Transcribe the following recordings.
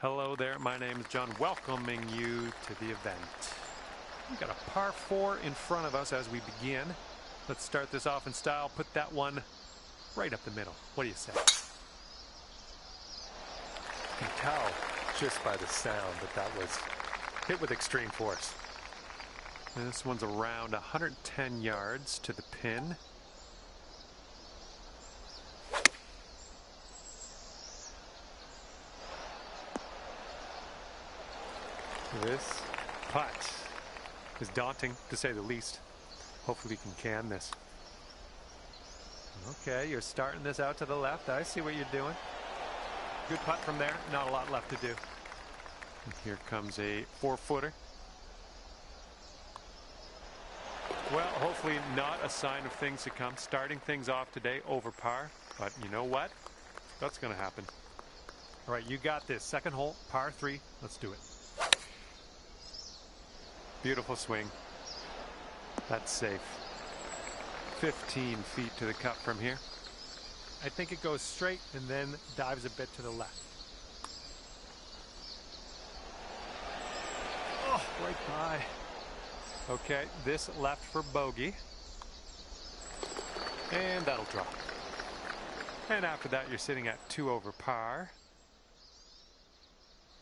Hello there, my name is John, welcoming you to the event. We've got a par 4 in front of us as we begin. Let's start this off in style, put that one right up the middle. What do you say? You can tell just by the sound that was hit with extreme force. And this one's around 110 yards to the pin. This putt is daunting, to say the least. Hopefully we can this. Okay, you're starting this out to the left. I see what you're doing. Good putt from there. Not a lot left to do. And here comes a 4-footer. Well, hopefully not a sign of things to come. Starting things off today over par. But you know what? That's going to happen. All right, you got this. Second hole, par 3. Let's do it. Beautiful swing. That's safe. 15 feet to the cup from here. I think it goes straight and then dives a bit to the left. Oh, right by. Okay, this left for bogey. And that'll drop. And after that, you're sitting at 2 over par.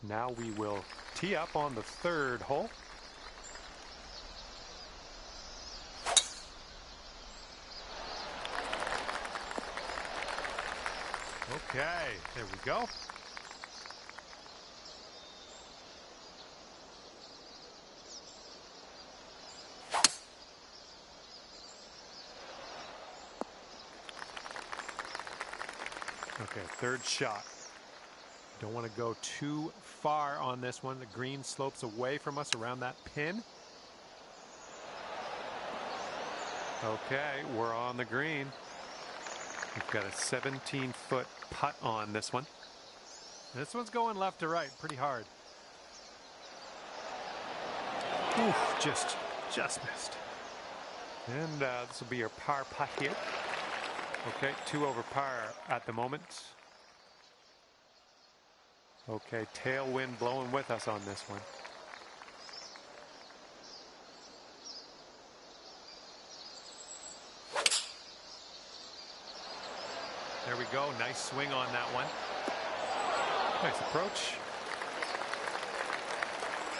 Now we will tee up on the third hole. Okay, there we go. Okay, third shot. Don't want to go too far on this one. The green slopes away from us around that pin. Okay, we're on the green. We've got a 17-foot putt on this one. This one's going left to right pretty hard. Oof, just missed. And this will be your par putt here. Okay, 2 over par at the moment. Okay, tailwind blowing with us on this one. There we go. Nice swing on that one. Nice approach.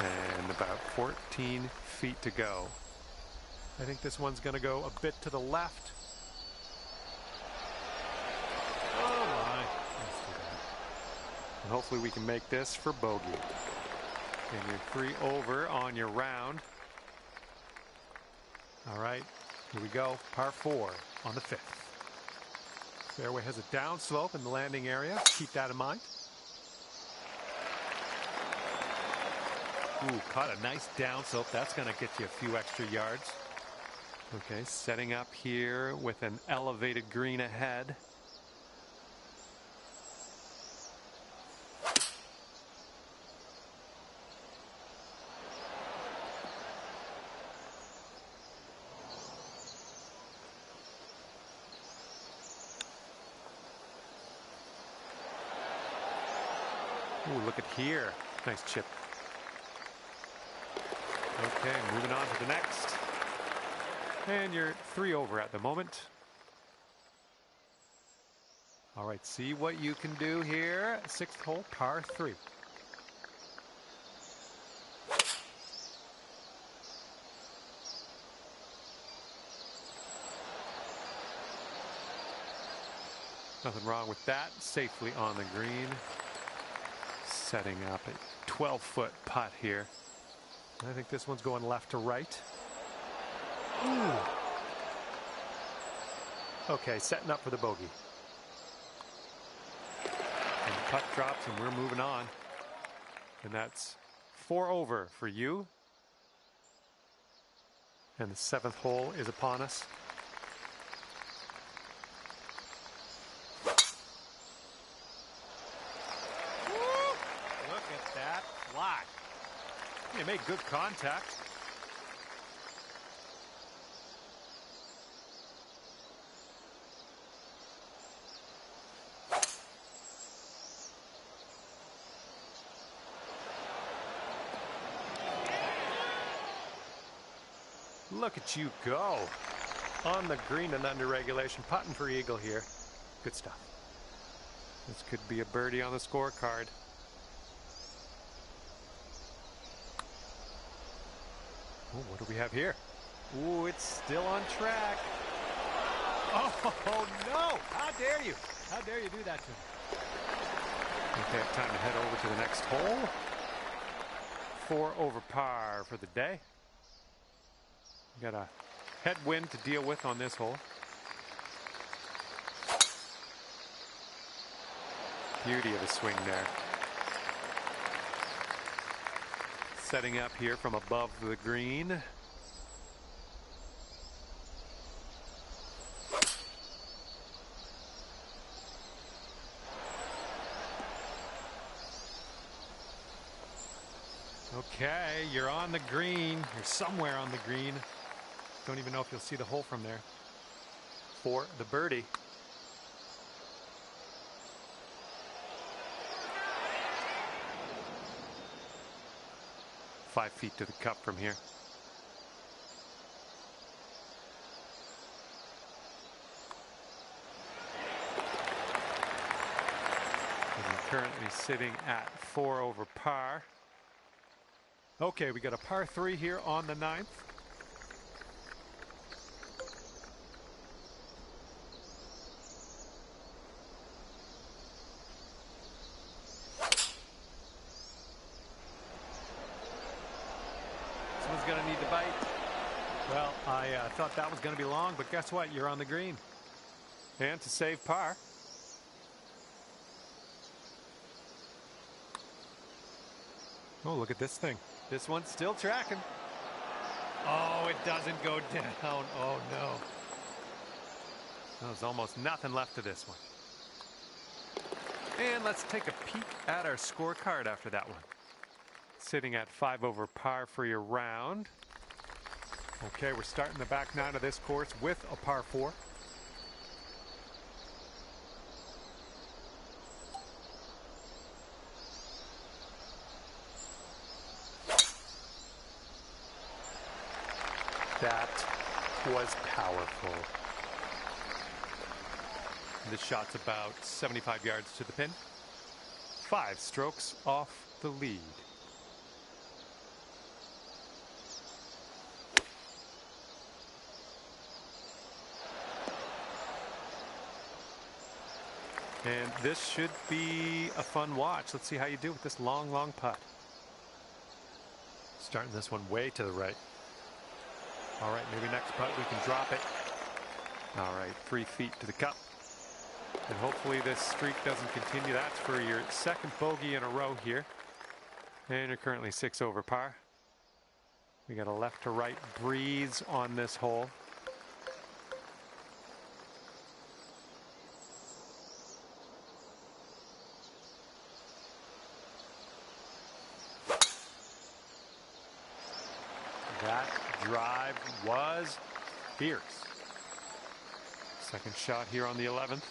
And about 14 feet to go. I think this one's going to go a bit to the left. Oh my. That's too bad. And hopefully we can make this for bogey. And you're 3 over on your round. All right. Here we go. Par 4 on the 5th. Fairway has a downslope in the landing area. Keep that in mind. Ooh, caught a nice downslope. That's going to get you a few extra yards. Okay, setting up here with an elevated green ahead. Ooh, look at here. Nice chip. Okay, moving on to the next. And you're 3 over at the moment. All right, see what you can do here. 6th hole, par 3. Nothing wrong with that. Safely on the green. Setting up a 12-foot putt here. I think this one's going left to right. Ooh. Okay, setting up for the bogey. And the putt drops and we're moving on. And that's 4 over for you. And the 7th hole is upon us. That fly. You made good contact. Look at you go. On the green and under regulation, putting for eagle here. Good stuff. This could be a birdie on the scorecard. Oh, what do we have here? Ooh, it's still on track. Oh, no! How dare you? How dare you do that to me? Okay, time to head over to the next hole. 4 over par for the day. Got a headwind to deal with on this hole. Beauty of a swing there. Setting up here from above the green. Okay, you're on the green. You're somewhere on the green. Don't even know if you'll see the hole from there. For the birdie. Five feet to the cup from here. And we're currently sitting at 4 over par. Okay, we got a par 3 here on the 9th. Someone's gonna need to bite. Well, I thought that was gonna be long, but guess what? You're on the green. And to save par. Oh, look at this thing. This one's still tracking. Oh, it doesn't go down. Oh, no. There's almost nothing left of this one. And let's take a peek at our scorecard after that one. Sitting at 5 over par for your round. Okay, we're starting the back 9 of this course with a par 4. That was powerful. This shot's about 75 yards to the pin. 5 strokes off the lead. And this should be a fun watch. Let's see how you do with this long, long putt. Starting this one way to the right. All right, maybe next putt we can drop it. All right, 3 feet to the cup. And hopefully this streak doesn't continue. That's for your second bogey in a row here. And you're currently 6 over par. We got a left to right breeze on this hole. That drive was fierce. Second shot here on the 11th.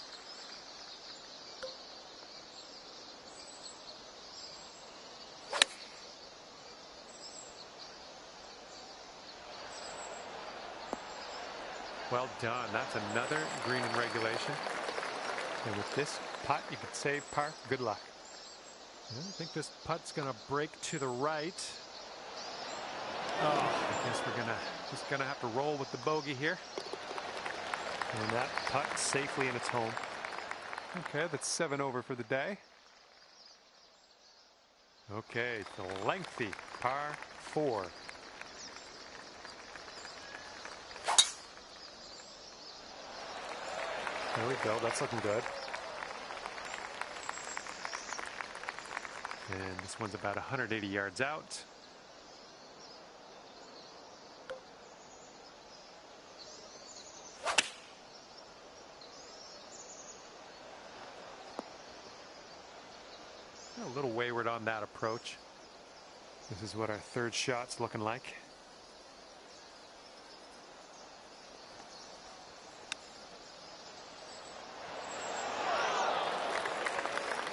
Well done. That's another green in regulation. And with this putt, you could save par. Good luck. I don't think this putt's going to break to the right. Oh, I guess we're just gonna have to roll with the bogey here. And that putt safely in its home. Okay, that's 7 over for the day. Okay, the lengthy par 4. There we go, that's looking good. And this one's about 180 yards out. A little wayward on that approach. This is what our third shot's looking like.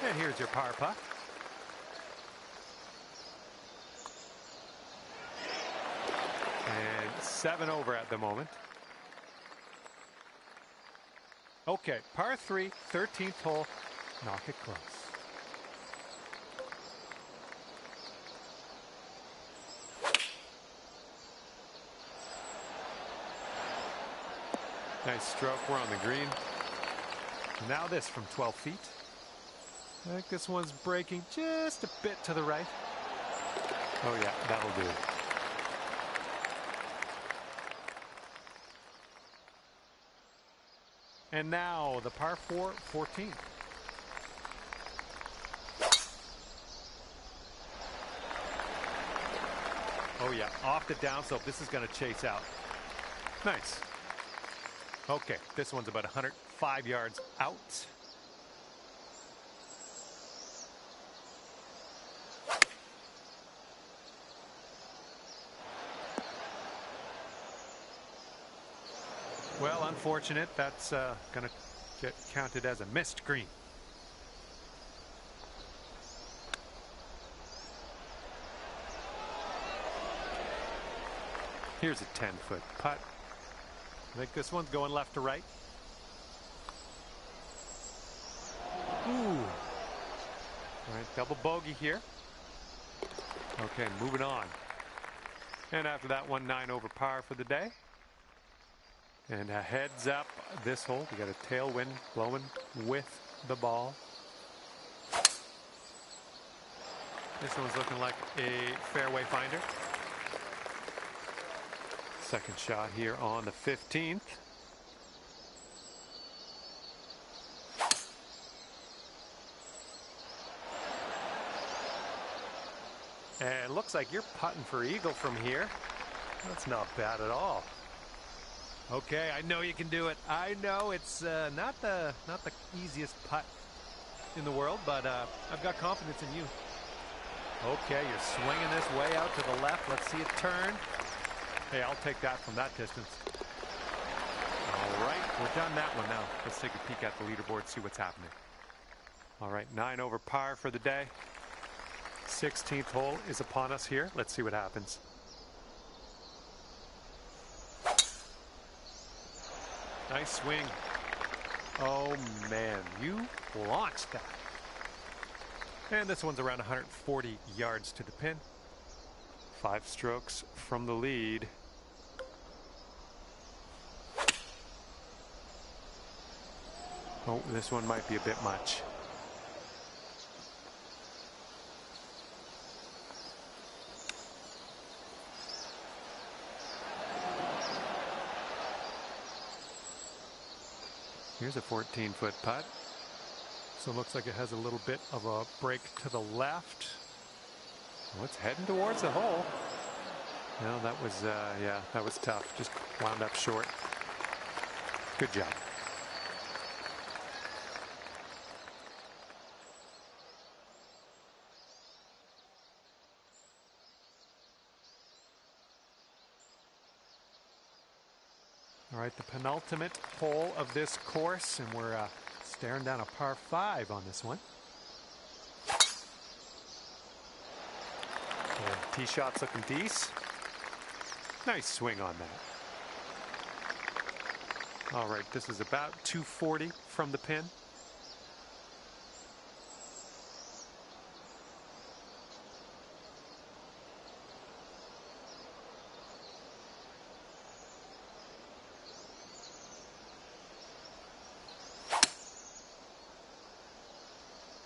And here's your par putt. And 7 over at the moment. Okay, par 3, 13th hole. Knock it close. Nice stroke. We're on the green. Now this from 12 feet. I think this one's breaking just a bit to the right. Oh yeah, that'll do. And now the par 4, 14. Oh yeah, off the downslope. This is going to chase out. Nice. Okay, this one's about 105 yards out. Well, unfortunate. That's going to get counted as a missed green. Here's a 10-foot putt. I think this one's going left to right. Ooh. All right, double bogey here. Okay, moving on. And after that one, 9 over par for the day. And a heads up this hole. We got a tailwind blowing with the ball. This one's looking like a fairway finder. Second shot here on the 15th. And it looks like you're putting for eagle from here. That's not bad at all. Okay, I know you can do it. I know it's not the easiest putt in the world, but I've got confidence in you. Okay, you're swinging this way out to the left. Let's see it turn. Hey, I'll take that from that distance. All right, we're done that one now. Let's take a peek at the leaderboard, see what's happening. All right, 9 over par for the day. 16th hole is upon us here. Let's see what happens. Nice swing. Oh man, you launched that. And this one's around 140 yards to the pin. 5 strokes from the lead. Oh, this one might be a bit much. Here's a 14-foot putt. So it looks like it has a little bit of a break to the left. Oh, it's heading towards the hole. No, that was, yeah, that was tough. Just wound up short. Good job. All right, the penultimate hole of this course, and we're staring down a par 5 on this one. Tee shot's looking decent. Nice swing on that. All right, this is about 240 from the pin.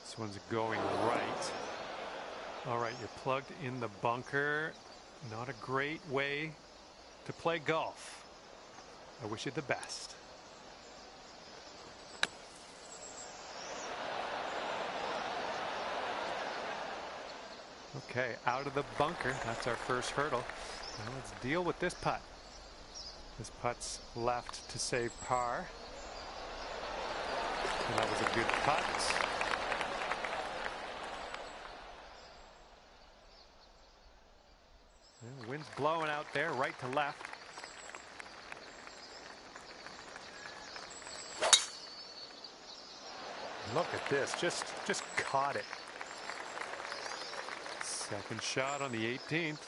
This one's going right. All right, you're plugged in the bunker. Not a great way to play golf. I wish you the best. Okay, out of the bunker. That's our first hurdle. Now let's deal with this putt. This putt's left to save par. And that was a good putt. And the wind's blowing out there, right to left. Look at this, just caught it. Second shot on the 18th.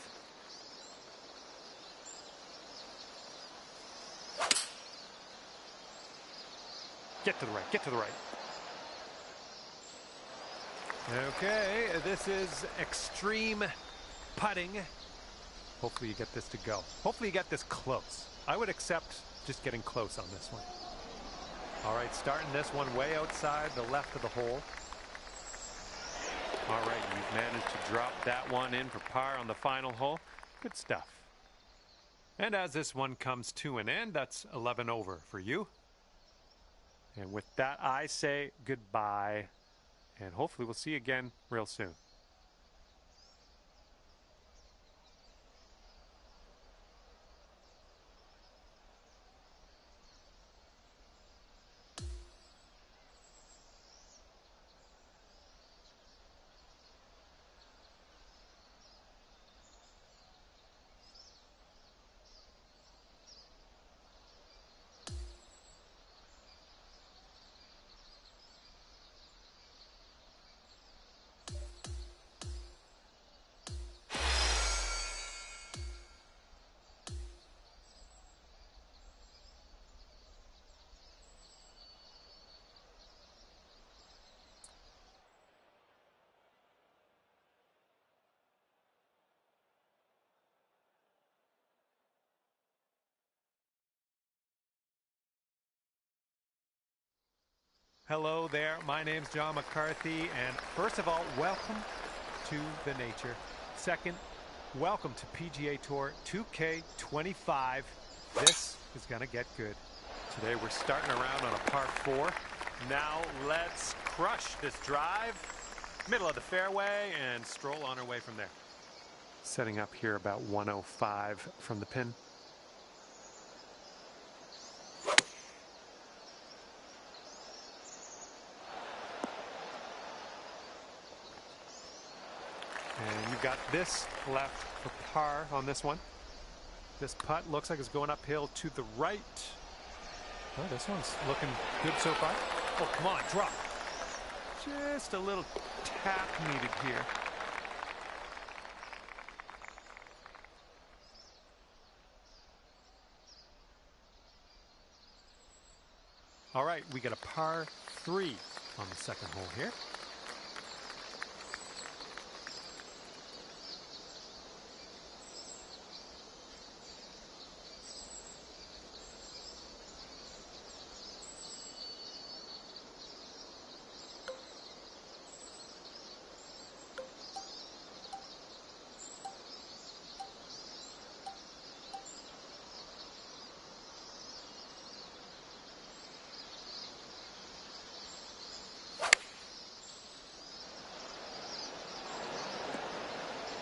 Get to the right. Get to the right. Okay, this is extreme putting. Hopefully you get this to go. Hopefully you get this close. I would accept just getting close on this one. All right, starting this one way outside the left of the hole. All right, you've managed to drop that one in for par on the final hole. Good stuff. And as this one comes to an end, that's 11 over for you. And with that, I say goodbye. And hopefully we'll see you again real soon. Hello there, my name's John McCarthy, and first of all, welcome to the nature. Second, welcome to PGA Tour 2K25. This is gonna get good. Today we're starting around on a par 4. Now let's crush this drive, middle of the fairway, and stroll on our way from there. Setting up here about 105 from the pin. And you've got this left for par on this one. This putt looks like it's going uphill to the right. Oh, this one's looking good so far. Oh, come on, drop. Just a little tap needed here. All right, we got a par 3 on the second hole here.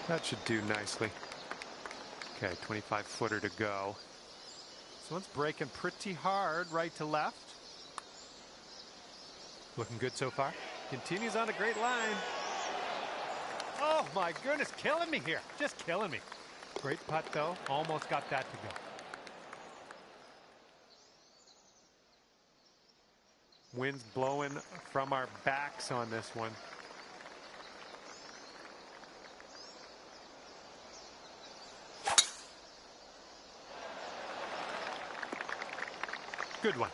That should do nicely. Okay, 25-footer to go. This one's breaking pretty hard right to left. Looking good so far. Continues on a great line. Oh my goodness, killing me here. Just killing me. Great putt though. Almost got that to go. Wind's blowing from our backs on this one. Good one.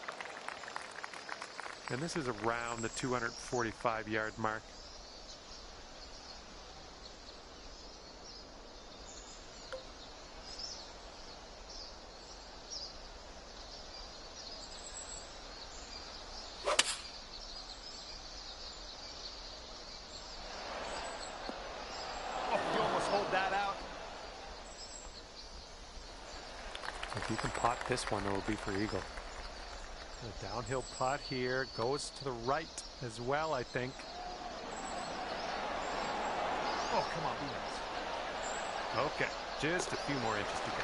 And this is around the 245-yard mark. Oh, you almost hold that out. If you can pot this one, it will be for eagle. The downhill putt here goes to the right as well, I think. Oh, come on, be nice. Okay, just a few more inches to go.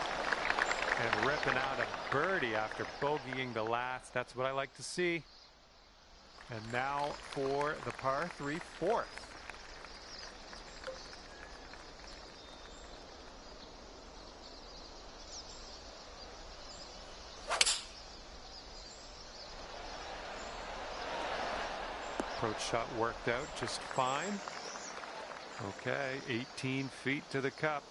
And ripping out a birdie after bogeying the last. That's what I like to see. And now for the par 3 fourth. Approach shot worked out just fine. Okay, 18 feet to the cup.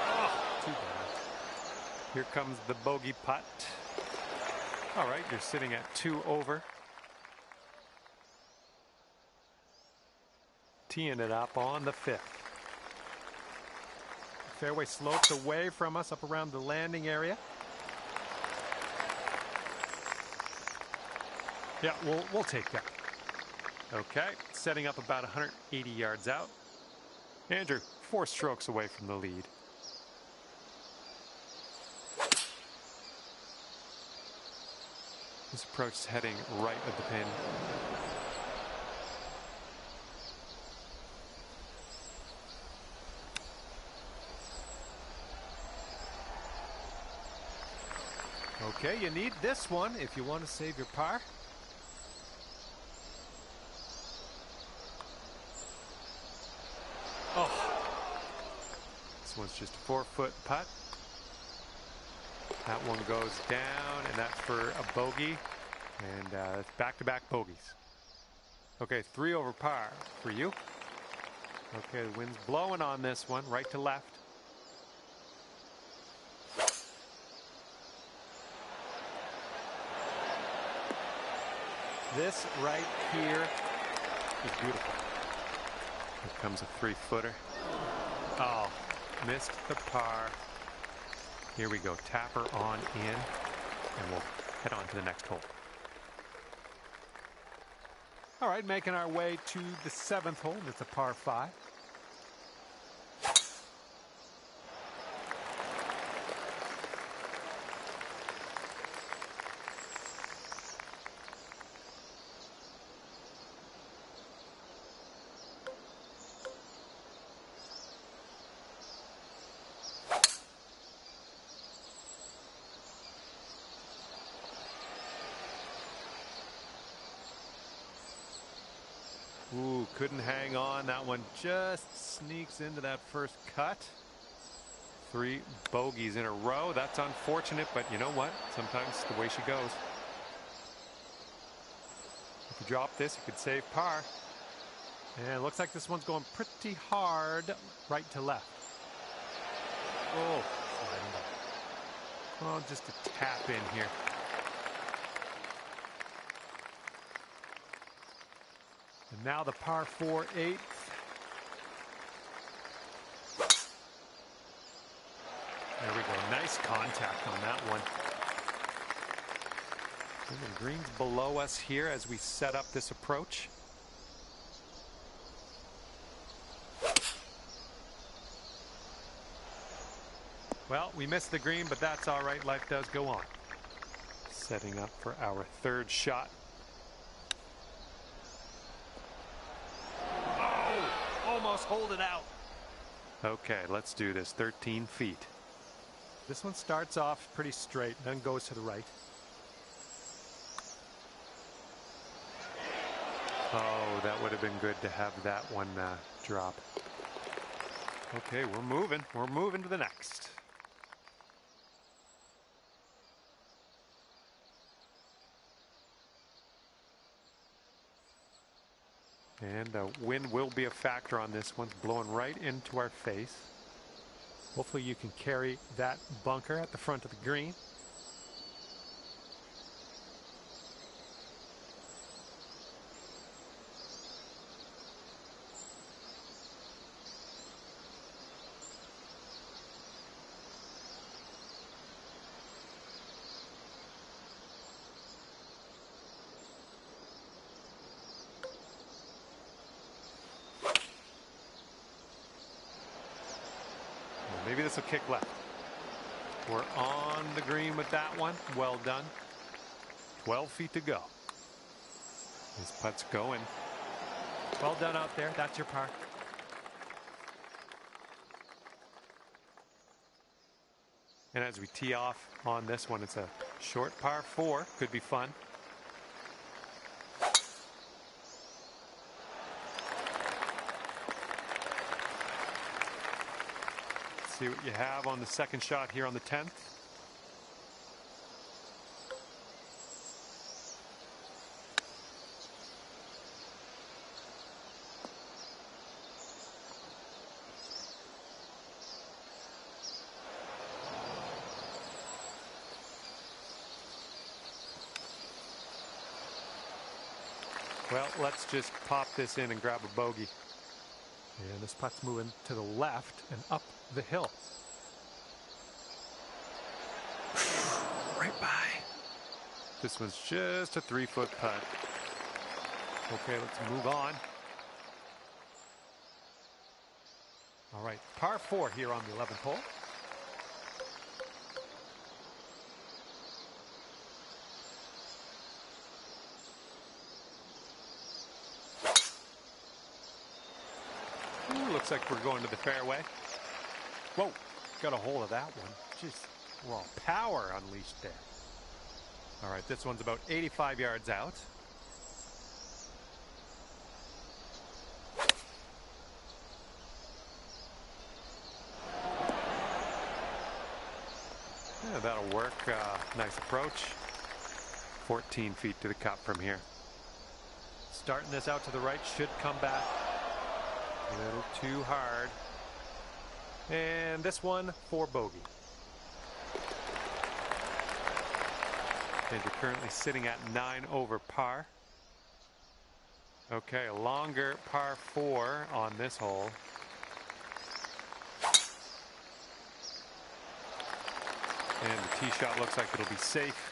Oh, too bad. Here comes the bogey putt. All right, you're sitting at 2 over. Teeing it up on the 5th. Fairway slopes away from us up around the landing area. Yeah, we'll take that. Okay, setting up about 180 yards out. Andrew, 4 strokes away from the lead. This approach is heading right at the pin. Okay, you need this one if you want to save your par. Oh, this one's just a 4-foot putt. That one goes down, and that's for a bogey, and it's back-to-back bogeys. Okay, 3 over par for you. Okay, the wind's blowing on this one, right to left. This right here is beautiful. Here comes a 3-footer. Oh, missed the par. Here we go, tapper on in, and we'll head on to the next hole. All right, making our way to the 7th hole. It's a par 5. Ooh, couldn't hang on. That one just sneaks into that first cut. 3 bogeys in a row. That's unfortunate, but you know what? Sometimes the way she goes. If you drop this, you could save par. And it looks like this one's going pretty hard right to left. Oh, well, just a tap in here. And now the par 4 8th. There we go. Nice contact on that one. And the green's below us here as we set up this approach. Well, we missed the green, but that's all right. Life does go on. Setting up for our 3rd shot. Almost hold it out. Okay, let's do this. 13 feet. This one starts off pretty straight, then goes to the right. Oh, that would have been good to have that one drop. Okay, we're moving. We're moving to the next. And wind will be a factor on this one. It's blowing right into our face. Hopefully you can carry that bunker at the front of the green. Maybe this will kick left. We're on the green with that one. Well done. 12 feet to go. This putt's going. Well done out there. That's your par. And as we tee off on this one, it's a short par 4. Could be fun. See what you have on the 2nd shot here on the 10th. Well, let's just pop this in and grab a bogey. And this putt's moving to the left and up the hill. Right by. This one's just a 3-foot putt. Okay, let's move on. All right, par 4 here on the 11th hole. Ooh, looks like we're going to the fairway. Whoa, got a hold of that one. Just raw power unleashed there. All right, this one's about 85 yards out. Yeah, that'll work. Nice approach. 14 feet to the cup from here. Starting this out to the right should come back a little too hard. And this one for bogey. And you're currently sitting at 9 over par. Okay, a longer par 4 on this hole. And the tee shot looks like it'll be safe.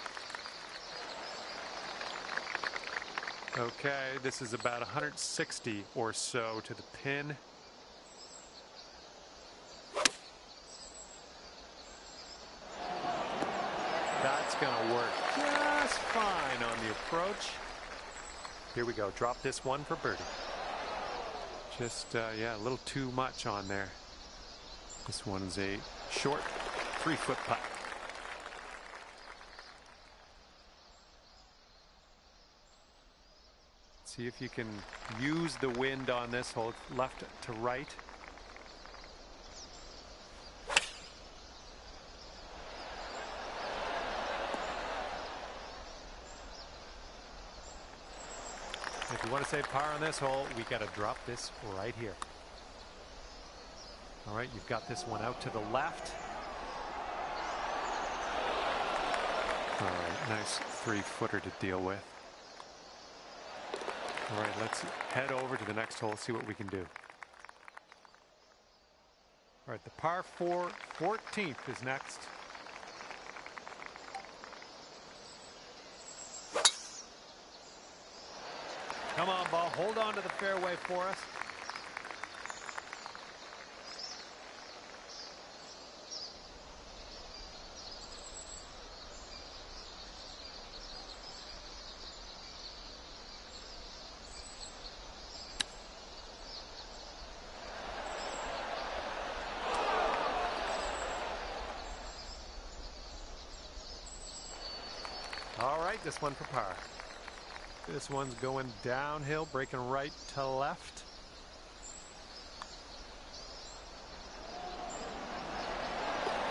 Okay, this is about 160 or so to the pin. That's gonna work just fine on the approach. Here we go, drop this one for birdie. Just, yeah, a little too much on there. This one is a short 3-foot putt. See if you can use the wind on this hole, left to right. If you want to save par on this hole, we got to drop this right here. All right, you've got this one out to the left. All right, nice 3-footer to deal with. All right, let's head over to the next hole, see what we can do. All right, the par 4 14th is next. Come on, ball, hold on to the fairway for us. All right, this one for par. This one's going downhill, breaking right to left.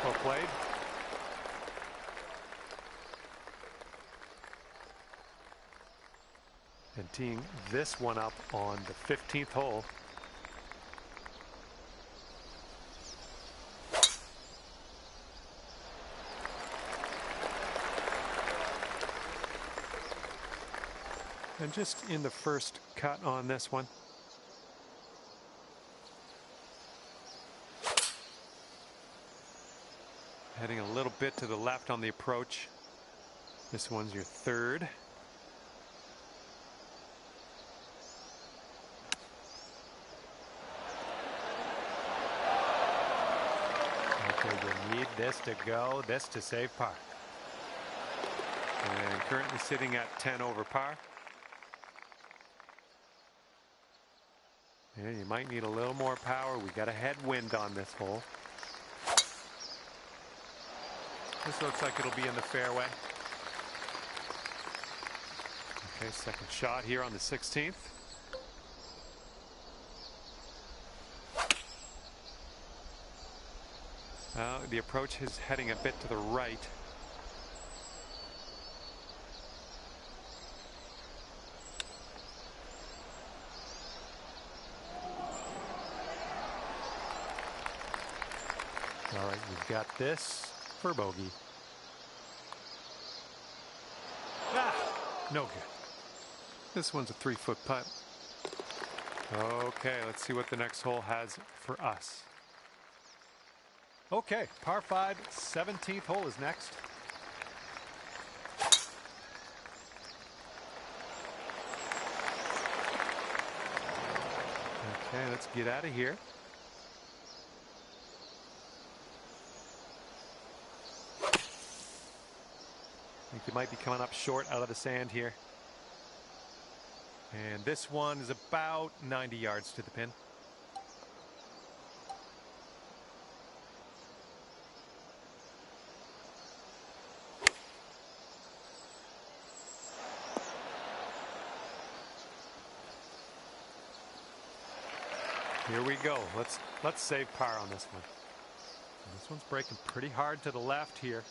Well played. And teeing this one up on the 15th hole. And just in the first cut on this one. Heading a little bit to the left on the approach. This one's your third. Okay, you need this to go, this to save par. And currently sitting at 10 over par. Yeah, you might need a little more power. We got a headwind on this hole. This looks like it'll be in the fairway. Okay, second shot here on the 16th. The approach is heading a bit to the right. All right, we've got this for bogey. Ah, no good. This one's a 3-foot putt. Okay, let's see what the next hole has for us. Okay, par 5, 17th hole is next. Okay, let's get out of here. I think you might be coming up short out of the sand here. And this one is about 90 yards to the pin. Here we go. Let's save par on this one. And this one's breaking pretty hard to the left here.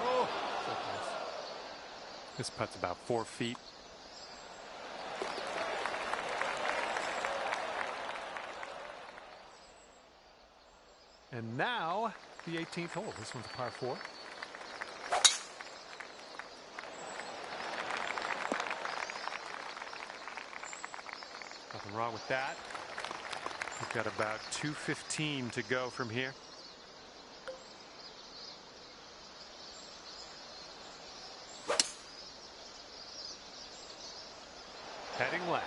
Oh, so close. This putt's about 4 feet. And now the 18th hole. This one's a par 4. Nothing wrong with that. We've got about 2:15 to go from here. Heading left.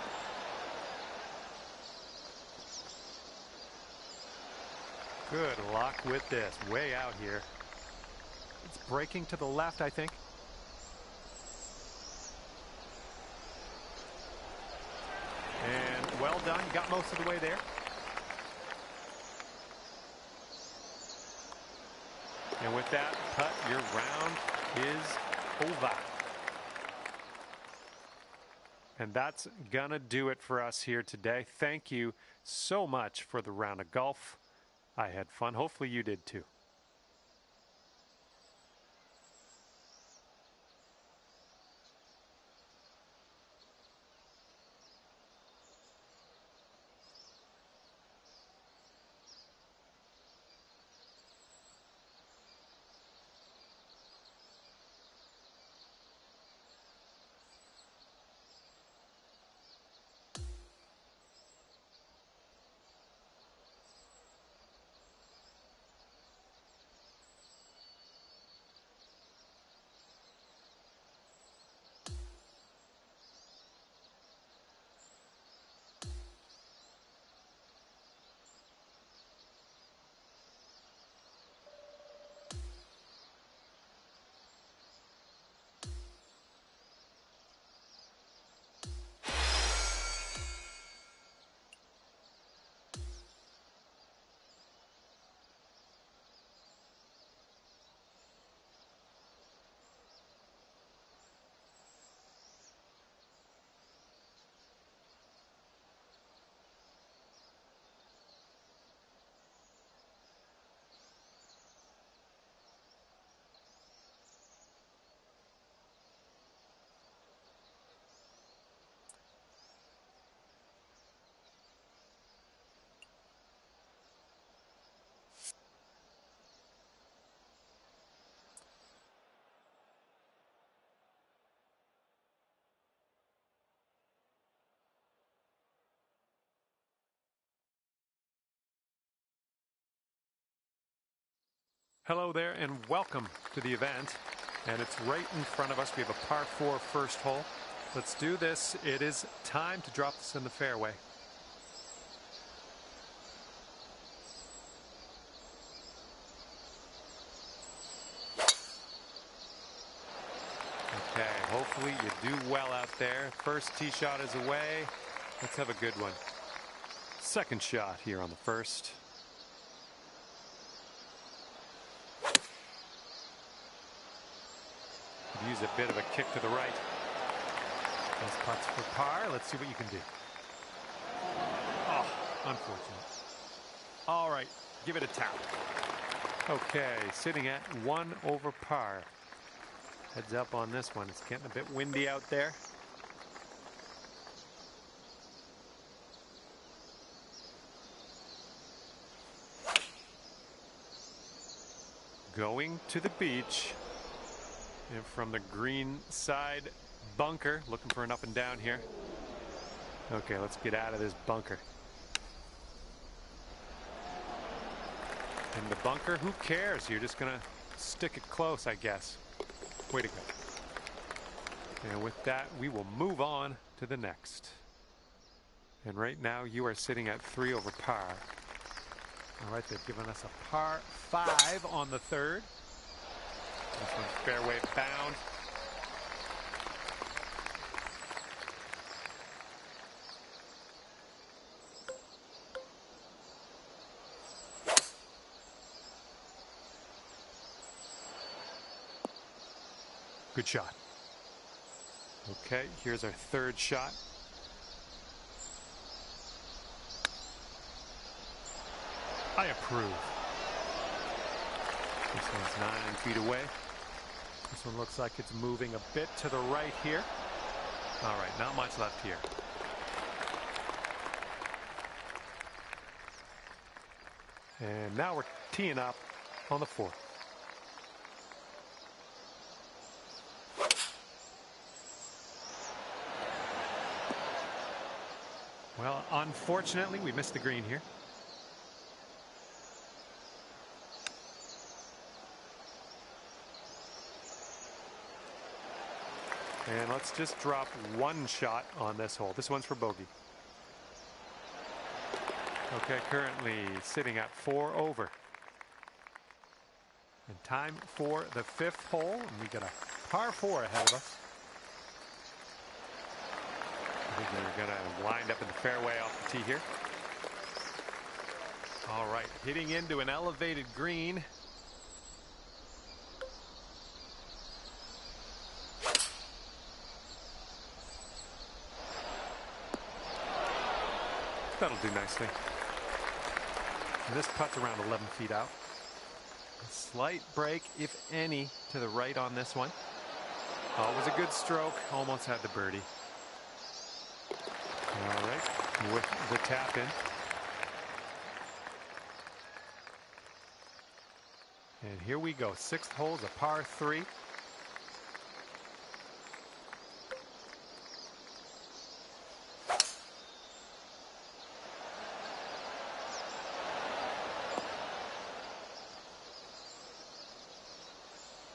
Good luck with this. Way out here. It's breaking to the left, I think. And well done. Got most of the way there. And with that putt, your round is over. And that's gonna do it for us here today. Thank you so much for the round of golf. I had fun. Hopefully you did too. Hello there and welcome to the event. And it's right in front of us. We have a par 4 first hole. Let's do this. It is time to drop this in the fairway. Okay, hopefully you do well out there. First tee shot is away. Let's have a good one. Second shot here on the first. Use a bit of a kick to the right. Those putts for par. Let's see what you can do. Oh, unfortunate. All right, give it a tap. Okay, sitting at 1 over par. Heads up on this one. It's getting a bit windy out there. Going to the beach. And from the green side bunker, looking for an up and down here. Okay, let's get out of this bunker. In the bunker, who cares? You're just gonna stick it close, I guess. Way to go. And with that, we will move on to the next. And right now, you are sitting at 3 over par. All right, they've given us a par 5 on the third. This one's fairway bound. Good shot. Okay, here's our third shot. I approve. This one's 9 feet away. This one looks like it's moving a bit to the right here. All right, not much left here. And now we're teeing up on the fourth. Well, unfortunately, we missed the green here. And let's just drop one shot on this hole. This one's for bogey. Okay, currently sitting at 4 over. And time for the 5th hole. And we got a par 4 ahead of us. I think we're going to wind up in the fairway off the tee here. All right, hitting into an elevated green. That'll do nicely. And this putt's around 11 feet out. A slight break, if any, to the right on this one. Oh, it was a good stroke. Almost had the birdie. All right, with the tap in. And here we go. 6th hole's a par 3.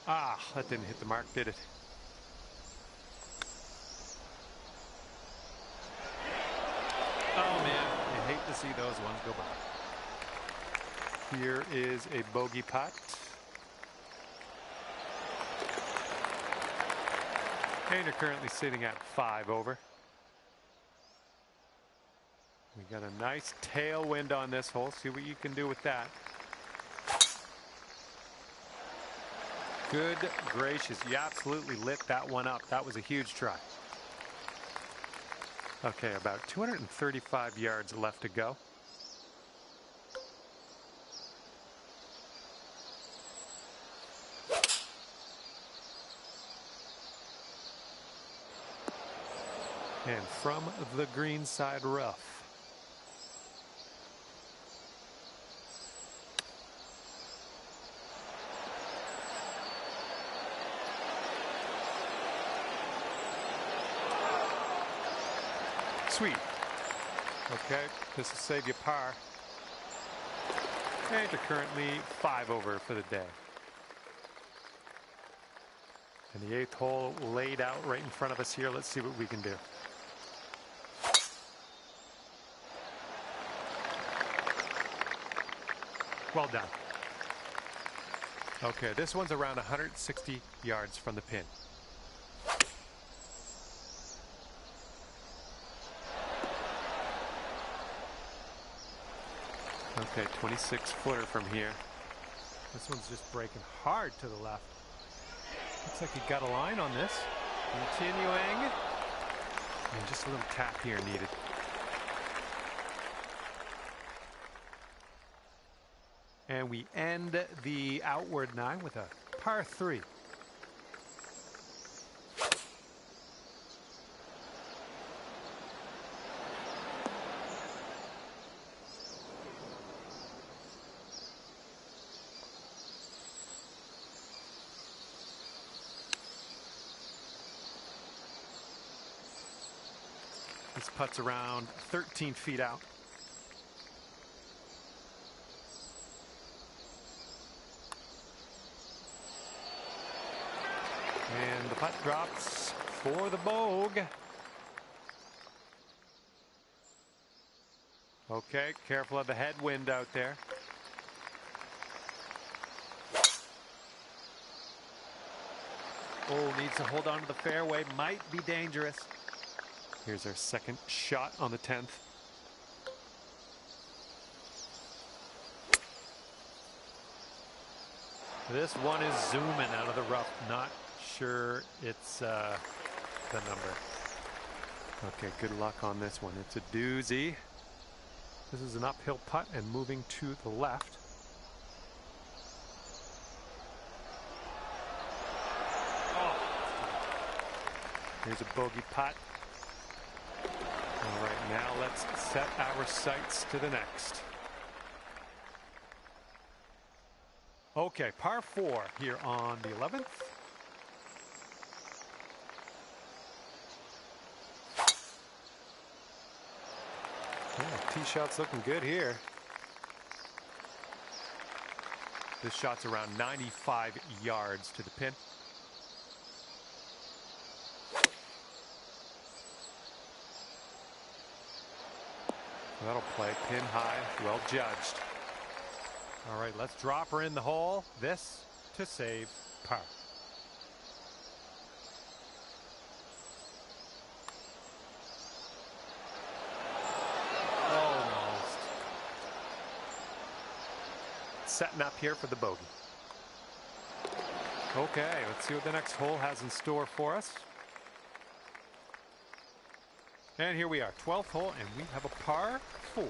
Ah, that didn't hit the mark, did it? Oh, man, you hate to see those ones go by. Here is a bogey putt. And you're currently sitting at 5 over. We got a nice tailwind on this hole. See what you can do with that. Good gracious, you absolutely lit that one up. That was a huge try. Okay, about 235 yards left to go. And from the green side rough. Sweet. Okay, this will save you par. And you're currently 5 over for the day. And the 8th hole laid out right in front of us here. Let's see what we can do. Well done. Okay, this one's around 160 yards from the pin. Okay, 26-footer from here. This one's just breaking hard to the left. Looks like he got a line on this. Continuing. And just a little tap here needed. And we end the outward 9 with a par 3. This putt's around 13 feet out. And the putt drops for the bogey. Okay, careful of the headwind out there. Oh, needs to hold on to the fairway. Might be dangerous. Here's our second shot on the 10th. This one is zooming out of the rough. Not sure it's the number. Okay, good luck on this one. It's a doozy. This is an uphill putt and moving to the left. Oh. Here's a bogey putt. All right, now let's set our sights to the next. Okay, par 4 here on the 11th. Yeah, tee shot's looking good here. This shot's around 95 yards to the pin. That'll play pin high, well judged. All right, let's drop her in the hole. This to save par. Almost. Setting up here for the bogey. Okay, let's see what the next hole has in store for us. And here we are, 12th hole, and we have a par 4.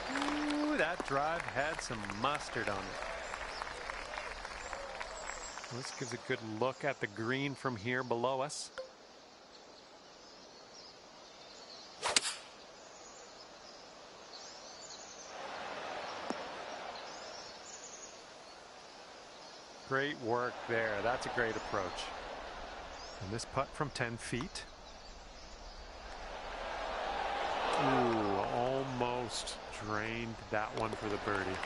Ooh, that drive had some mustard on it. This gives a good look at the green from here below us. Great work there. That's a great approach. And this putt from 10 feet. Ooh, almost drained that one for the birdie.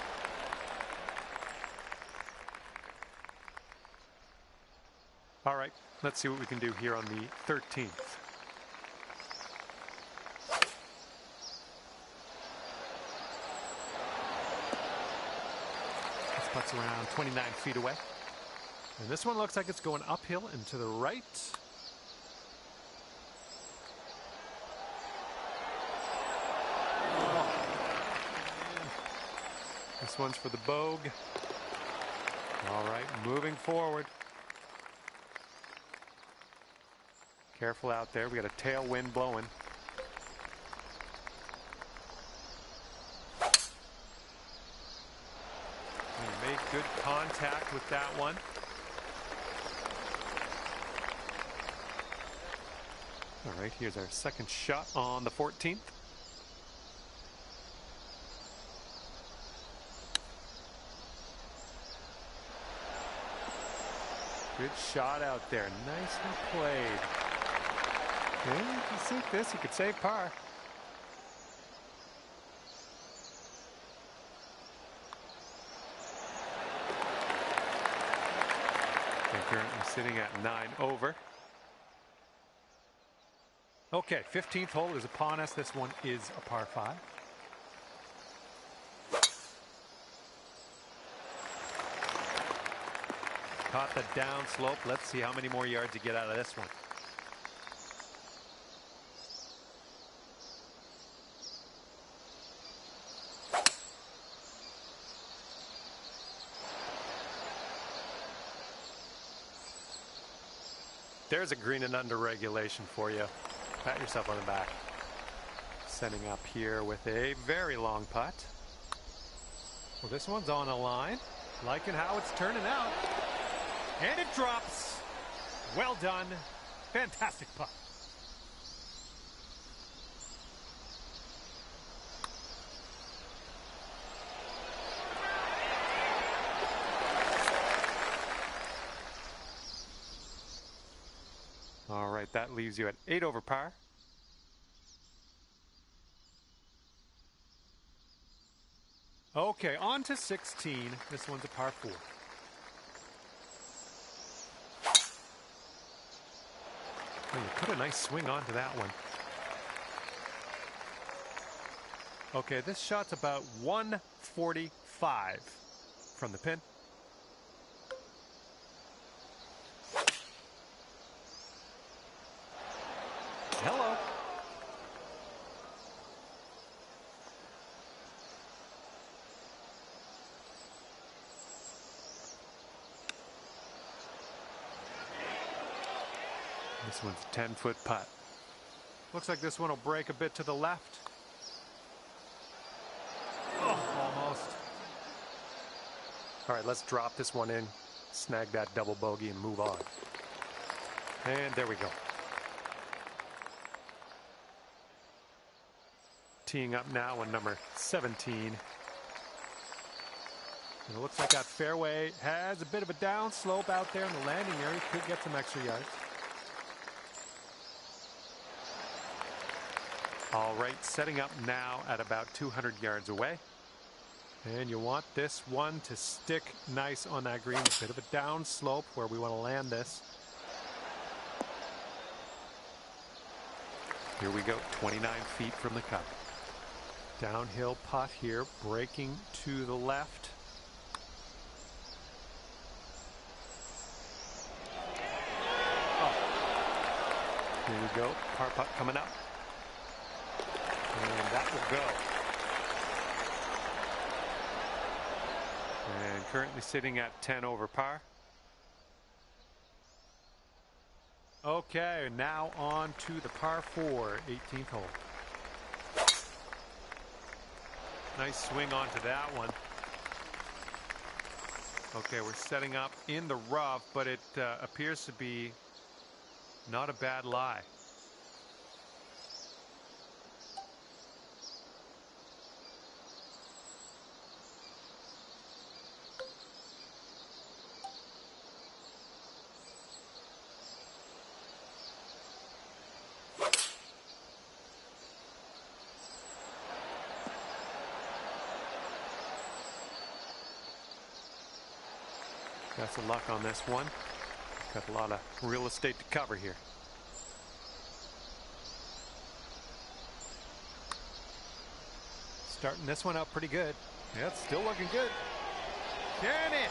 All right, let's see what we can do here on the 13th. This putt's around 29 feet away. And this one looks like it's going uphill and to the right. Oh, this one's for the bogey. All right, moving forward. Careful out there. We got a tailwind blowing. We made good contact with that one. All right, here's our second shot on the 14th. Good shot out there. Nicely played. Okay, you can sink this. You could save par. We're currently sitting at 9 over. Okay, 15th hole is upon us. This one is a par 5. Caught the down slope. Let's see how many more yards you get out of this one. There's a green and under regulation for you. Pat yourself on the back. Setting up here with a very long putt. Well, this one's on a line. Liking how it's turning out. And it drops. Well done. Fantastic putt. That leaves you at 8 over par. Okay, on to 16. This one's a par 4. Oh, you put a nice swing onto that one. Okay, this shot's about 145 from the pin. Hello. This one's a 10-foot putt. Looks like this one will break a bit to the left. Oh, almost. All right, let's drop this one in, snag that double bogey, and move on. And there we go. Teeing up now on number 17. And it looks like that fairway has a bit of a down slope out there in the landing area. Could get some extra yards. All right, setting up now at about 200 yards away. And you want this one to stick nice on that green. A bit of a down slope where we want to land this. Here we go, 29 feet from the cup. Downhill putt here, breaking to the left. Oh. Here we go, par putt coming up. And that will go. And currently sitting at 10 over par. Okay, now on to the par 4, 18th hole. Nice swing onto that one. Okay, we're setting up in the rough, but it appears to be not a bad lie. Got some luck on this one. Got a lot of real estate to cover here. Starting this one out pretty good. Yeah, it's still looking good. Can it?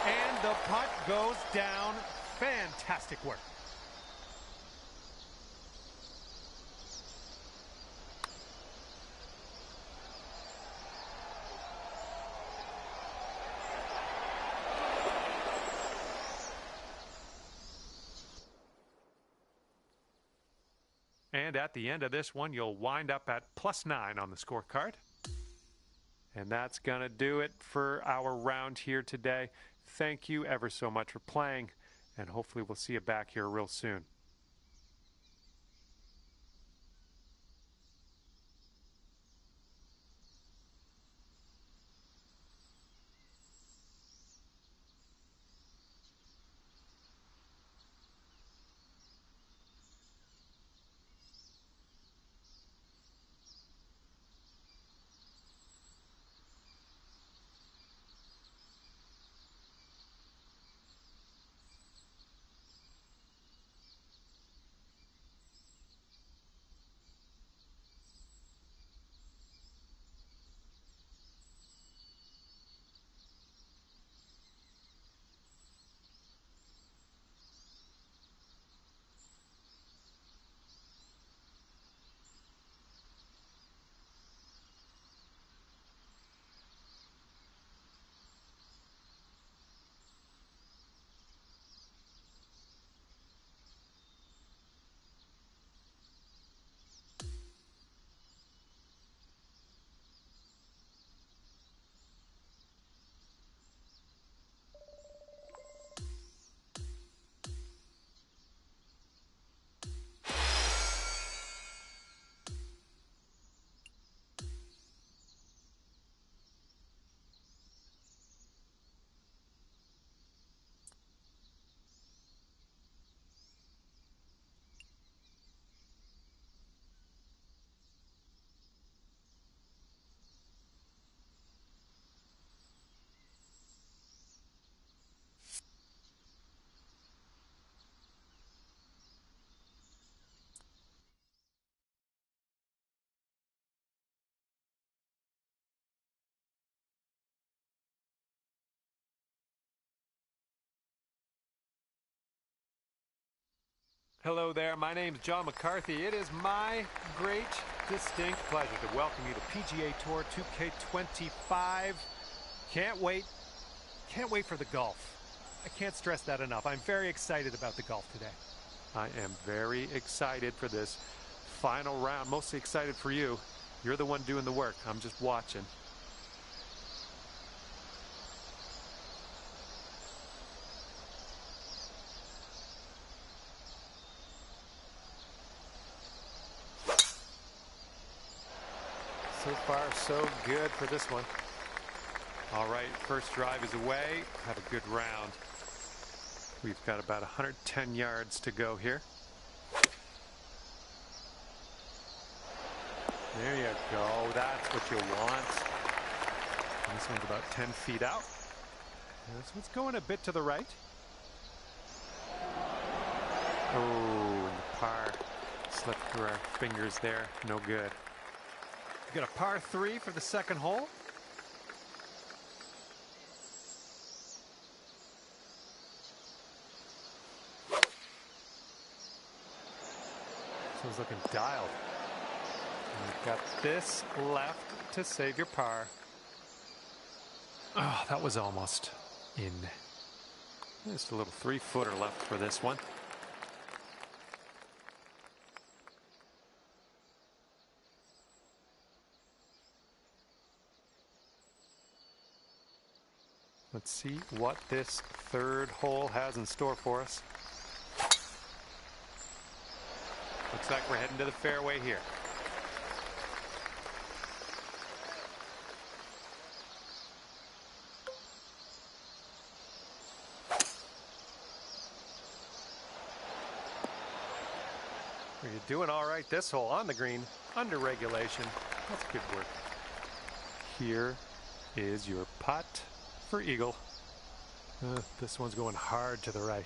And the putt goes down. Fantastic work. And at the end of this one, you'll wind up at +9 on the scorecard. And that's going to do it for our round here today. Thank you ever so much for playing, and hopefully we'll see you back here real soon. Hello there, my name's John McCarthy. It is my great, distinct pleasure to welcome you to PGA Tour 2K25. Can't wait for the golf. I can't stress that enough. I'm very excited about the golf today. I am very excited for this final round, mostly excited for you. You're the one doing the work, I'm just watching. So far, so good for this one. All right, first drive is away. Have a good round. We've got about 110 yards to go here. There you go. That's what you want. And this one's about 10 feet out. And this one's going a bit to the right. Oh, and the par slipped through our fingers there. No good. We got a par 3 for the second hole. This one's looking dialed. And you've got this left to save your par. Oh, that was almost in. Just a little 3-footer left for this one. Let's see what this third hole has in store for us. Looks like we're heading to the fairway here. You're doing all right this hole on the green, under regulation. That's good work. Here is your putt for eagle. This one's going hard to the right.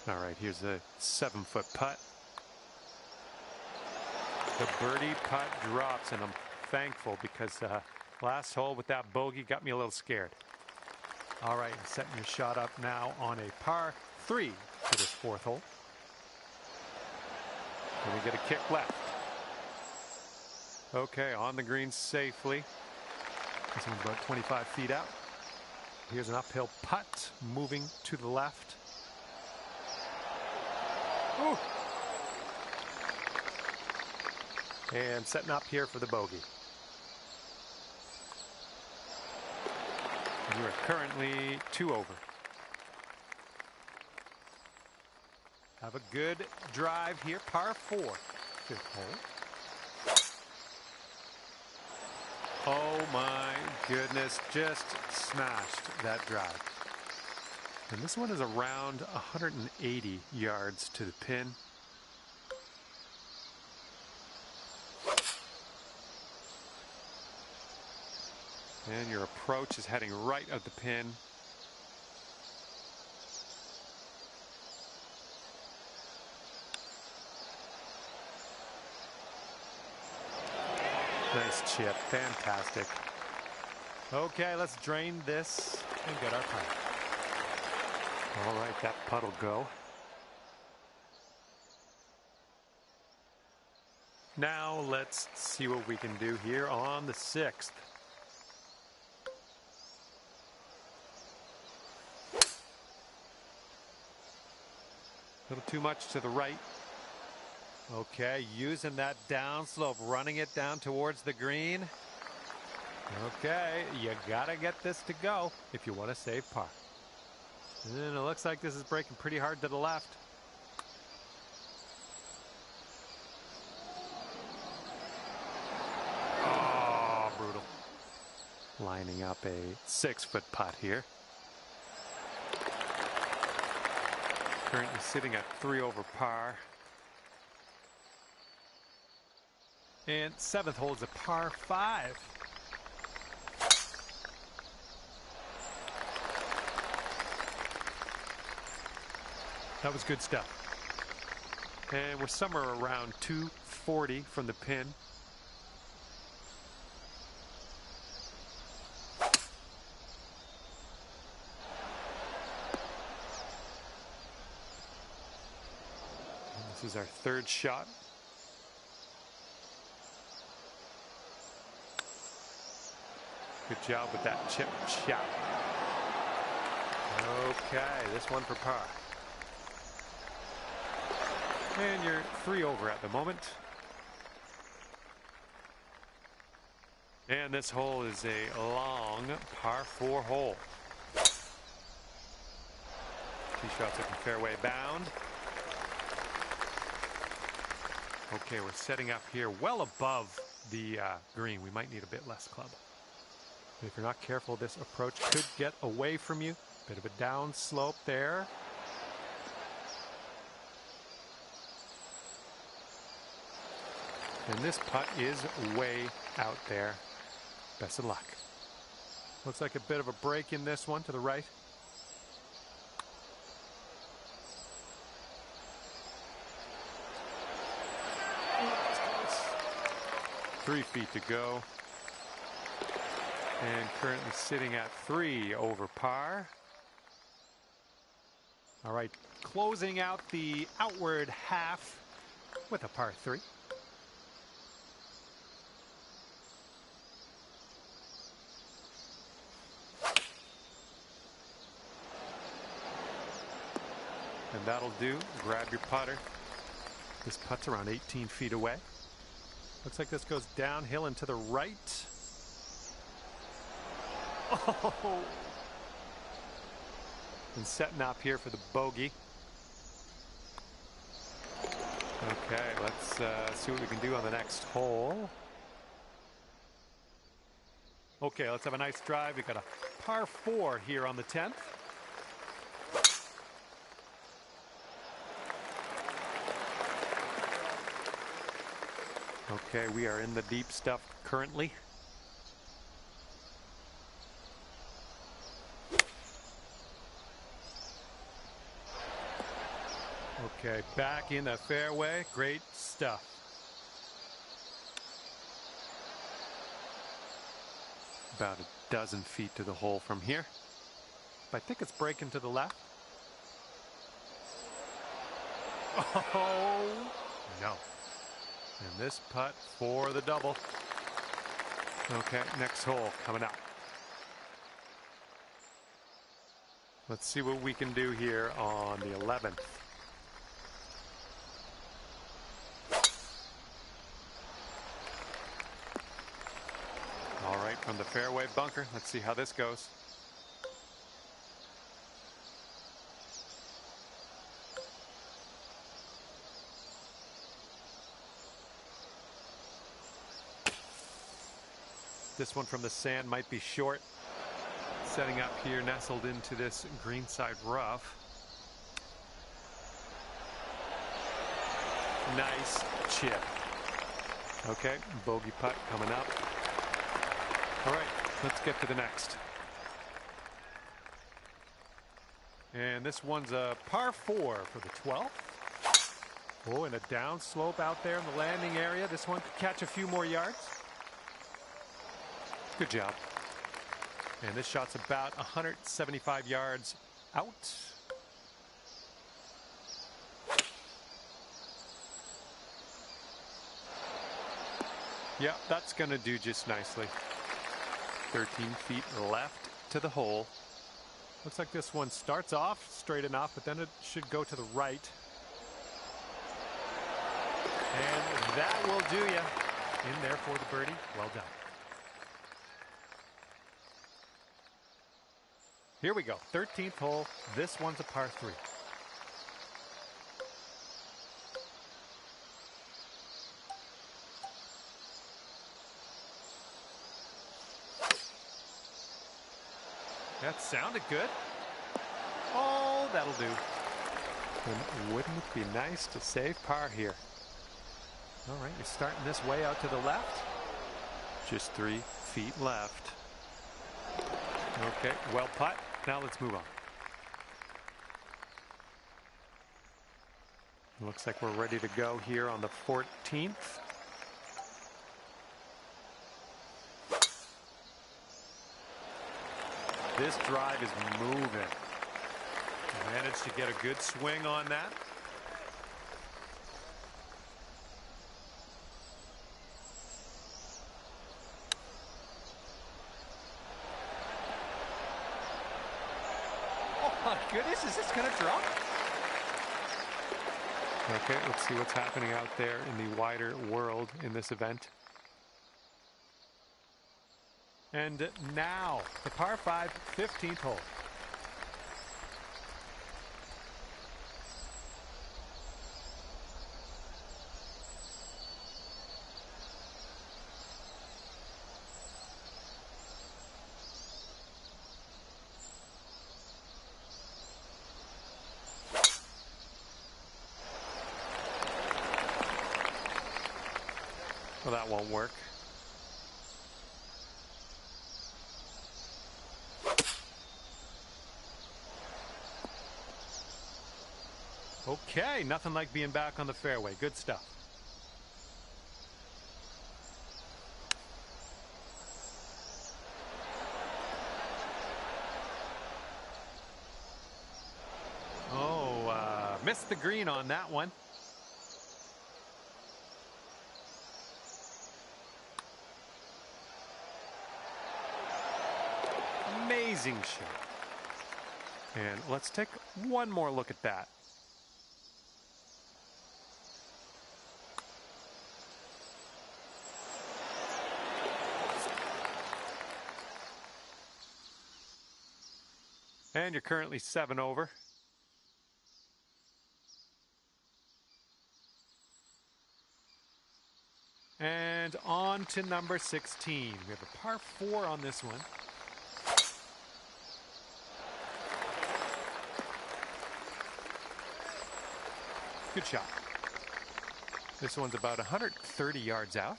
All right, here's a 7-foot putt. The birdie putt drops, and I'm thankful because last hole with that bogey got me a little scared. All right, setting your shot up now on a par 3 for this fourth hole. And we get a kick left. Okay, on the green safely. This one's about 25 feet out. Here's an uphill putt moving to the left. Ooh. And setting up here for the bogey. You are currently 2 over. Have a good drive here, par 4, 5th hole. Oh my goodness, just smashed that drive. And this one is around 180 yards to the pin. And your approach is heading right at the pin. Nice chip, fantastic. Okay, let's drain this and get our putt. All right, that putt will go. Now let's see what we can do here on the 6th. A little too much to the right. Okay, using that downslope, running it down towards the green. Okay, you gotta get this to go if you want to save par. And it looks like this is breaking pretty hard to the left. Oh, brutal. Lining up a 6-foot putt here. Currently sitting at 3 over par. And 7th hole is a par 5. That was good stuff. And we're somewhere around 240 from the pin. This is our third shot. Good job with that chip shot. Okay, this one for par. And you're 3 over at the moment. And this hole is a long par 4 hole. Tee shots looking fairway bound. Okay, we're setting up here well above the green. We might need a bit less club. If you're not careful, this approach could get away from you. Bit of a down slope there. And this putt is way out there. Best of luck. Looks like a bit of a break in this one to the right. That's close. 3 feet to go. And currently sitting at 3 over par. All right, closing out the outward half with a par 3. And that'll do. Grab your putter. This putt's around 18 feet away. Looks like this goes downhill and to the right. Oh! And setting up here for the bogey. Okay, let's see what we can do on the next hole. Okay, let's have a nice drive. We've got a par 4 here on the 10th. Okay, we are in the deep stuff currently. Okay, back in the fairway. Great stuff. About a dozen feet to the hole from here. I think it's breaking to the left. Oh, no. And this putt for the double. Okay, next hole coming up. Let's see what we can do here on the 11th. All right, from the fairway bunker, let's see how this goes. This one from the sand might be short. Setting up here, nestled into this greenside rough. Nice chip. Okay, bogey putt coming up. All right, let's get to the next. And this one's a par 4 for the 12th. Oh, and a down slope out there in the landing area. This one could catch a few more yards. Good job. And this shot's about 175 yards out. Yeah, that's going to do just nicely. 13 feet left to the hole. Looks like this one starts off straight enough, but then it should go to the right. And that will do you. In there for the birdie. Well done. Here we go. 13th hole. This one's a par 3. That sounded good. Oh, that'll do. And wouldn't it be nice to save par here? All right, you're starting this way out to the left. Just 3 feet left. Okay, well putt. Now let's move on. Looks like we're ready to go here on the 14th. This drive is moving. Managed to get a good swing on that. goodness, is this going to drop? Okay, let's see what's happening out there in the wider world in this event. And now, the par 5 15th hole. Well, that won't work. Okay, nothing like being back on the fairway. Good stuff. Oh, missed the green on that one. Amazing shot. And let's take one more look at that. And you're currently 7 over. And on to number 16. We have a par 4 on this one. Good shot. This one's about 130 yards out.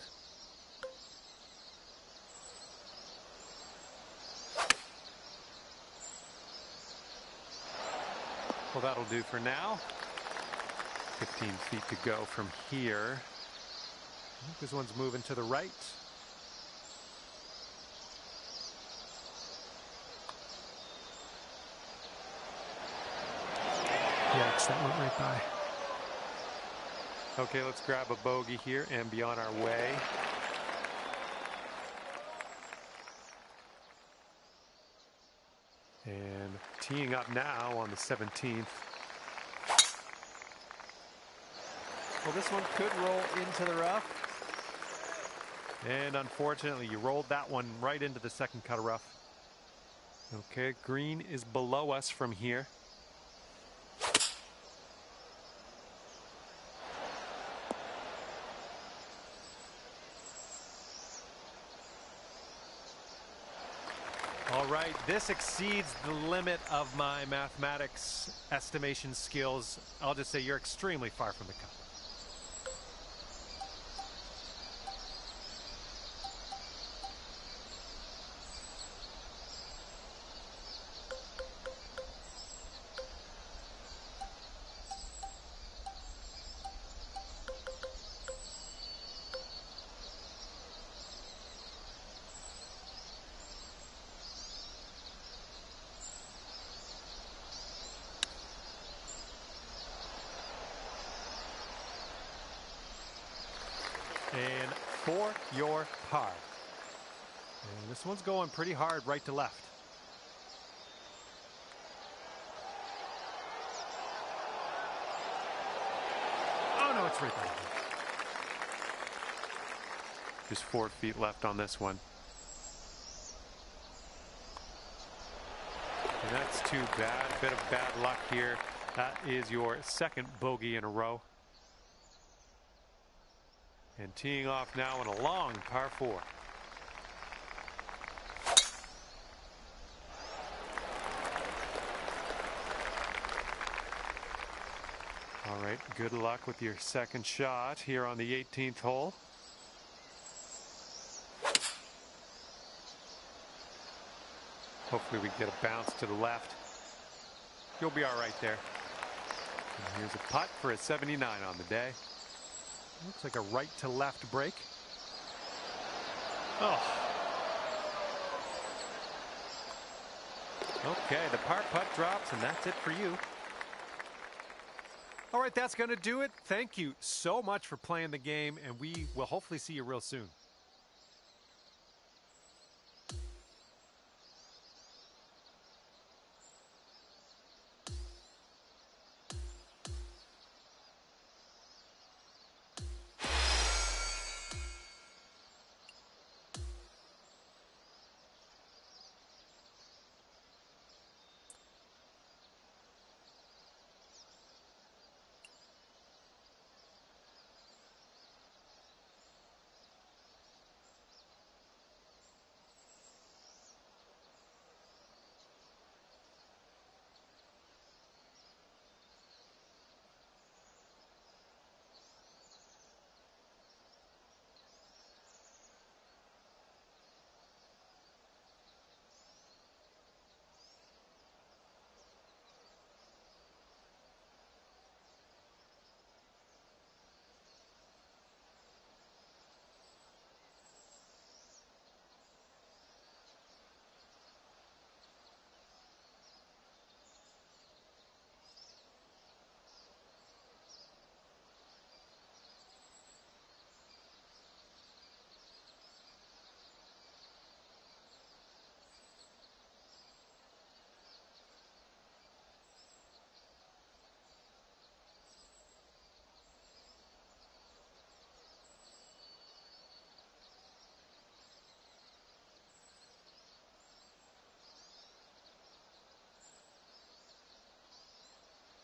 Well, that'll do for now. 15 feet to go from here. I think this one's moving to the right. Yikes, that went right by. Okay, let's grab a bogey here and be on our way. And teeing up now on the 17th. Well, this one could roll into the rough. And unfortunately, you rolled that one right into the second cut of rough. Okay, green is below us from here. All right, this exceeds the limit of my mathematics estimation skills. I'll just say you're extremely far from the cup. And for your par. And this one's going pretty hard right to left. Oh no, it's right there. Just 4 feet left on this one. And that's too bad. A bit of bad luck here. That is your second bogey in a row. And teeing off now on a long par 4. All right, good luck with your second shot here on the 18th hole. Hopefully we get a bounce to the left. You'll be all right there. And here's a putt for a 79 on the day. Looks like a right to left break. Oh. Okay, the par putt drops, and that's it for you. All right, that's going to do it. Thank you so much for playing the game, and we will hopefully see you real soon.